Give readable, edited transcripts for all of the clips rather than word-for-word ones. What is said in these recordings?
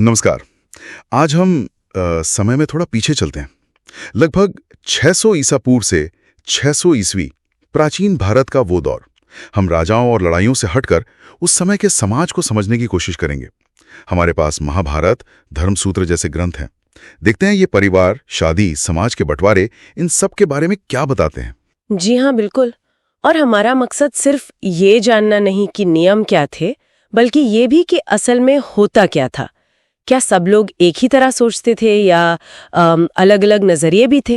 नमस्कार। आज हम समय में थोड़ा पीछे चलते हैं। लगभग 600 ईसा पूर्व से 600 ईस्वी प्राचीन भारत का वो दौर। हम राजाओं और लड़ाइयों से हटकर उस समय के समाज को समझने की कोशिश करेंगे। हमारे पास महाभारत, धर्मसूत्र जैसे ग्रंथ हैं। देखते हैं ये परिवार, शादी, समाज के बंटवारे, इन सब के बारे में क्या बताते हैं। जी हाँ, बिल्कुल। और हमारा मकसद सिर्फ ये जानना नहीं कि नियम क्या थे, बल्कि ये भी कि असल में होता क्या था। क्या सब लोग एक ही तरह सोचते थे या अलग अलग नजरिए भी थे?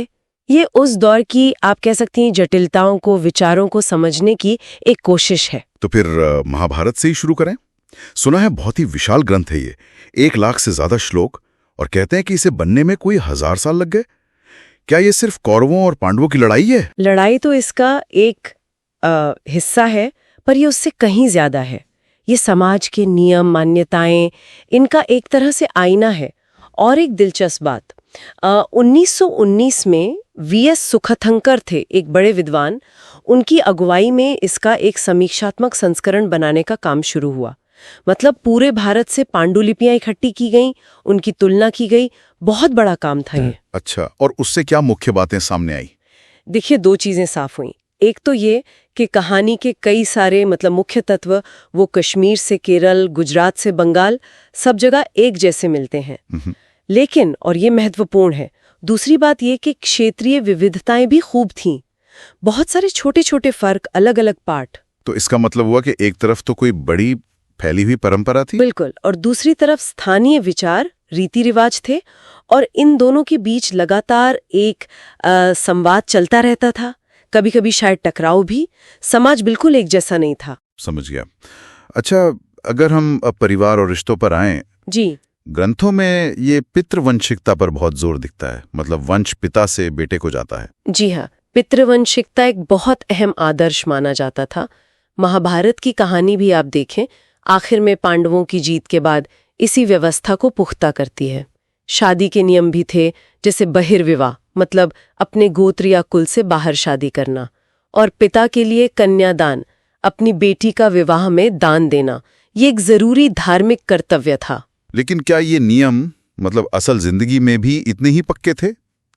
ये उस दौर की, आप कह सकती हैं, जटिलताओं को, विचारों को समझने की एक कोशिश है। तो फिर महाभारत से ही शुरू करें। सुना है बहुत ही विशाल ग्रंथ है ये, 1 लाख से ज्यादा श्लोक, और कहते हैं कि इसे बनने में कोई 1000 साल लग गए। क्या ये सिर्फ कौरवों और पांडवों की लड़ाई है? लड़ाई तो इसका एक हिस्सा है, पर ये उससे कहीं ज्यादा है। ये समाज के नियम, मान्यताएं, इनका एक तरह से आईना है। और एक दिलचस्प बात, 1919 में वीएस सुखथंकर थे, एक बड़े विद्वान। उनकी अगुवाई में इसका एक समीक्षात्मक संस्करण बनाने का काम शुरू हुआ। मतलब पूरे भारत से पांडुलिपियां इकट्ठी की गईं, उनकी तुलना की गई। बहुत बड़ा काम था ये। अच्छा, और उससे क्या मुख्य बातें सामने आई? देखिए, 2 चीजें साफ हुई। एक तो ये कि कहानी के कई सारे मुख्य तत्व, वो कश्मीर से केरल, गुजरात से बंगाल, सब जगह एक जैसे मिलते हैं। लेकिन, और ये महत्वपूर्ण है, दूसरी बात ये कि क्षेत्रीय विविधताएं भी खूब थीं। बहुत सारे छोटे छोटे फर्क, अलग अलग पार्ट। तो इसका मतलब हुआ कि एक तरफ तो कोई बड़ी फैली हुई परंपरा थी, बिल्कुल, और दूसरी तरफ स्थानीय विचार, रीति रिवाज थे, और इन दोनों के बीच लगातार एक संवाद चलता रहता था। कभी कभी शायद टकराव भी। समाज बिल्कुल एक जैसा नहीं था। समझ गया। अच्छा, अगर हम अब परिवार और रिश्तों पर आएं, जी, ग्रंथों में ये पितृवंशिकता पर बहुत जोर दिखता है। मतलब वंश पिता से बेटे को जाता है। जी हाँ, पितृवंशिकता एक बहुत अहम आदर्श माना जाता था। महाभारत की कहानी भी आप देखें, आखिर में पांडवों की जीत के बाद इसी व्यवस्था को पुख्ता करती है। शादी के नियम भी थे, जैसे बहिर्विवाह, मतलब अपने गोत्र या कुल से बाहर शादी करना, और पिता के लिए कन्यादान, अपनी बेटी का विवाह में दान देना, ये एक जरूरी धार्मिक कर्तव्य था। लेकिन क्या ये नियम असल जिंदगी में भी इतने ही पक्के थे?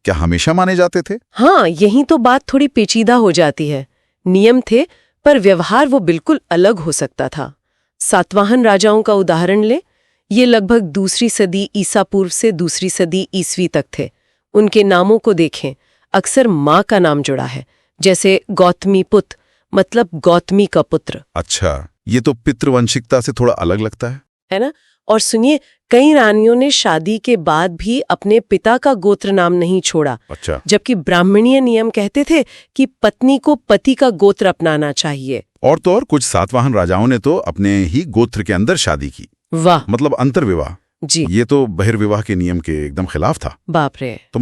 क्या हमेशा माने जाते थे? हाँ, यही तो बात थोड़ी पेचीदा हो जाती है। नियम थे, पर व्यवहार वो बिल्कुल अलग हो सकता था। सातवाहन राजाओं का उदाहरण ले। ये लगभग 2री सदी ईसा पूर्व से 2री सदी ईस्वी तक थे। उनके नामों को देखें, अक्सर माँ का नाम जुड़ा है, जैसे गौतमी पुत्र, मतलब गौतमी का पुत्र। अच्छा, ये तो पितृवंशिकता से थोड़ा अलग लगता है ना? और सुनिए, कई रानियों ने शादी के बाद भी अपने पिता का गोत्र नाम नहीं छोड़ा। अच्छा। जबकि ब्राह्मणीय नियम कहते थे कि पत्नी को पति का गोत्र अपनाना चाहिए। और तो और कुछ सातवाहन राजाओं ने तो अपने ही गोत्र के अंदर शादी की। वाह, मतलब अंतर्विवाह। जी, ये तो बहिर्विवाह के नियम के एकदम खिलाफ था। बाप रे। तो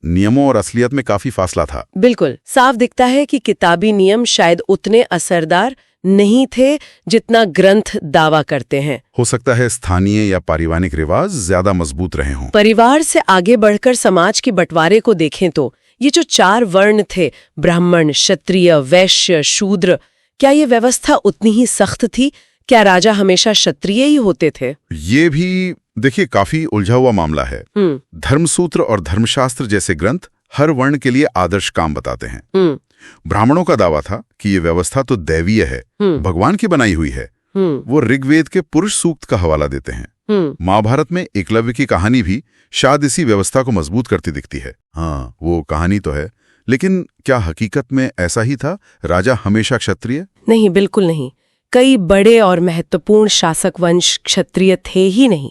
नियमों और असलियत में काफी फासला था। बिल्कुल साफ दिखता है कि किताबी नियम शायद उतने असरदार नहीं थे जितना ग्रंथ दावा करते हैं। हो सकता है स्थानीय या पारिवारिक रिवाज ज्यादा मजबूत रहे हों। परिवार से आगे बढ़कर समाज के बंटवारे को देखें तो ये जो 4 वर्ण थे, ब्राह्मण, क्षत्रिय, वैश्य, शूद्र, क्या ये व्यवस्था उतनी ही सख्त थी? क्या राजा हमेशा क्षत्रिय ही होते थे? ये भी देखिए काफी उलझा हुआ मामला है। धर्मसूत्र और धर्मशास्त्र जैसे ग्रंथ हर वर्ण के लिए आदर्श काम बताते हैं। ब्राह्मणों का दावा था कि ये व्यवस्था तो दैवीय है, भगवान की बनाई हुई है। वो ऋग्वेद के पुरुष सूक्त का हवाला देते हैं। महाभारत में एकलव्य की कहानी भी शायद इसी व्यवस्था को मजबूत करती दिखती है। हाँ, वो कहानी तो है, लेकिन क्या हकीकत में ऐसा ही था? राजा हमेशा क्षत्रिय? नहीं, बिल्कुल नहीं। कई बड़े और महत्वपूर्ण शासक वंश क्षत्रिय थे ही नहीं,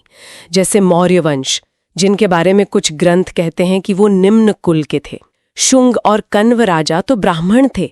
जैसे मौर्य वंश, जिनके बारे में कुछ ग्रंथ कहते हैं कि वो निम्न कुल के थे। शुंग और कण्व राजा तो ब्राह्मण थे।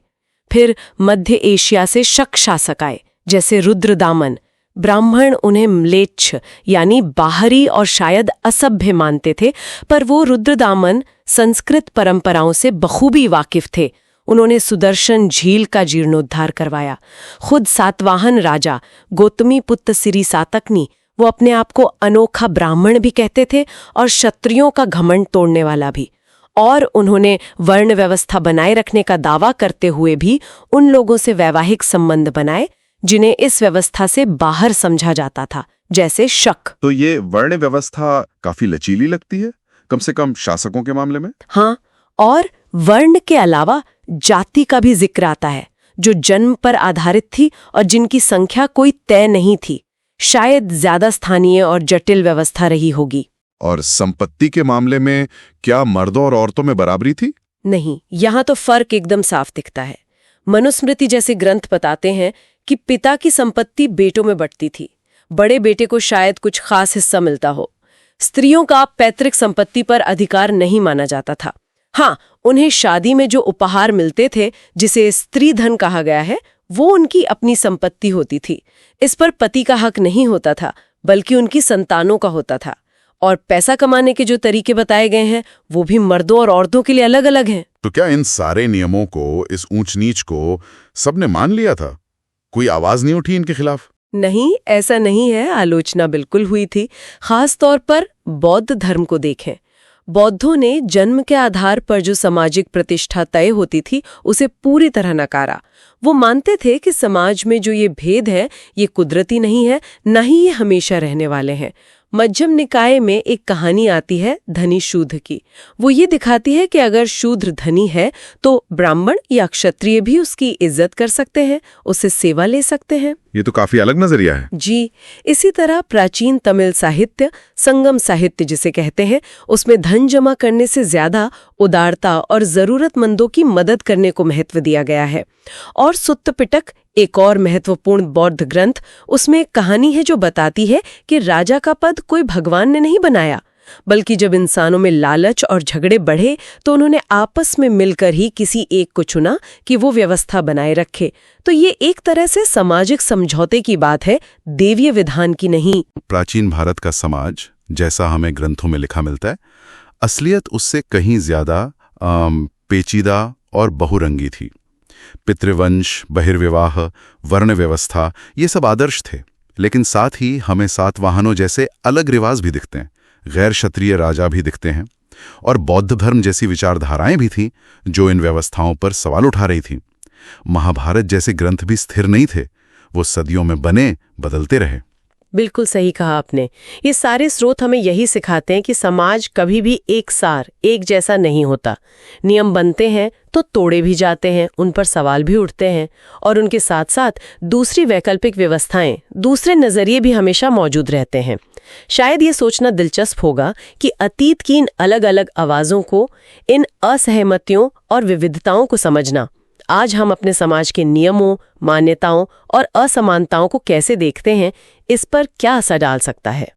फिर मध्य एशिया से शक शासक आए, जैसे रुद्रदामन। ब्राह्मण उन्हें म्लेच्छ यानी बाहरी और शायद असभ्य मानते थे, पर वो रुद्रदामन संस्कृत परंपराओं से बखूबी वाकिफ थे। उन्होंने सुदर्शन झील का जीर्णोद्धार करवाया। खुद सातवाहन राजा गौतमी पुत्र सिरी सातकनी, वो अपने आप को अनोखा ब्राह्मण भी कहते थे और क्षत्रियों का घमंड तोड़ने वाला भी। और उन्होंने वर्ण व्यवस्था बनाए रखने का दावा करते हुए भी उन लोगों से वैवाहिक संबंध बनाए जिन्हें इस व्यवस्था से बाहर समझा जाता था, जैसे शक। तो ये वर्ण व्यवस्था काफी लचीली लगती है, कम से कम शासकों के मामले में। हाँ, और वर्ण के अलावा जाति का भी जिक्र आता है, जो जन्म पर आधारित थी और जिनकी संख्या कोई तय नहीं थी। शायद ज्यादा स्थानीय और जटिल व्यवस्था रही होगी। और संपत्ति के मामले में क्या मर्दों और औरतों में बराबरी थी? नहीं, यहाँ तो फर्क एकदम साफ दिखता है। मनुस्मृति जैसे ग्रंथ बताते हैं कि पिता की संपत्ति बेटों में बंटती थी। बड़े बेटे को शायद कुछ खास हिस्सा मिलता हो। स्त्रियों का पैतृक संपत्ति पर अधिकार नहीं माना जाता था। हाँ, उन्हें शादी में जो उपहार मिलते थे, जिसे स्त्री धन कहा गया है, वो उनकी अपनी संपत्ति होती थी। इस पर पति का हक नहीं होता था, बल्कि उनकी संतानों का होता था। और पैसा कमाने के जो तरीके बताए गए हैं, वो भी मर्दों और औरतों के लिए अलग अलग हैं। तो क्या इन सारे नियमों को, इस ऊंच नीच को सबने मान लिया था? कोई आवाज नहीं उठी इनके खिलाफ? नहीं, ऐसा नहीं है। आलोचना बिल्कुल हुई थी। खास तौर पर बौद्ध धर्म को देखें। बौद्धों ने जन्म के आधार पर जो सामाजिक प्रतिष्ठा तय होती थी, उसे पूरी तरह नकारा। वो मानते थे कि समाज में जो ये भेद है, ये कुदरती नहीं है, न ही ये हमेशा रहने वाले हैं। मध्यम निकाय में एक कहानी आती है धनी शूद्र की। वो ये दिखाती है कि अगर शूद्र धनी है तो ब्राह्मण या क्षत्रिय भी उसकी इज्जत कर सकते हैं, उससे सेवा ले सकते हैं। ये तो काफी अलग नजरिया है। जी, इसी तरह प्राचीन तमिल साहित्य, संगम साहित्य जिसे कहते हैं, उसमें धन जमा करने से ज्यादा उदारता और जरूरतमंदों की मदद करने को महत्व दिया गया है। और सुत्त पिटक, एक और महत्वपूर्ण बौद्ध ग्रंथ, उसमें एक कहानी है जो बताती है कि राजा का पद कोई भगवान ने नहीं बनाया, बल्कि जब इंसानों में लालच और झगड़े बढ़े तो उन्होंने आपस में मिलकर ही किसी एक को चुना कि वो व्यवस्था बनाए रखे। तो ये एक तरह से सामाजिक समझौते की बात है, देवीय विधान की नहीं। प्राचीन भारत का समाज, जैसा हमें ग्रंथों में लिखा मिलता है, असलियत उससे कहीं ज्यादा पेचीदा और बहुरंगी थी। पितृवंश, बहिर्विवाह, वर्ण व्यवस्था, ये सब आदर्श थे, लेकिन साथ ही हमें सातवाहनों जैसे अलग रिवाज भी दिखते हैं, गैर क्षत्रिय राजा भी दिखते हैं, और बौद्ध धर्म जैसी विचारधाराएं भी थीं जो इन व्यवस्थाओं पर सवाल उठा रही थीं। महाभारत जैसे ग्रंथ भी स्थिर नहीं थे, वो सदियों में बने, बदलते रहे। बिल्कुल सही कहा आपने। ये सारे स्रोत हमें यही सिखाते हैं कि समाज कभी भी एक जैसा नहीं होता। नियम बनते हैं तो तोड़े भी जाते हैं, उन पर सवाल भी उठते हैं, और उनके साथ साथ दूसरी वैकल्पिक व्यवस्थाएं, दूसरे नजरिए भी हमेशा मौजूद रहते हैं। शायद ये सोचना दिलचस्प होगा कि अतीत की इन अलग अलग आवाज़ों को, इन असहमतियों और विविधताओं को समझना आज हम अपने समाज के नियमों, मान्यताओं और असमानताओं को कैसे देखते हैं, इस पर क्या असर डाल सकता है।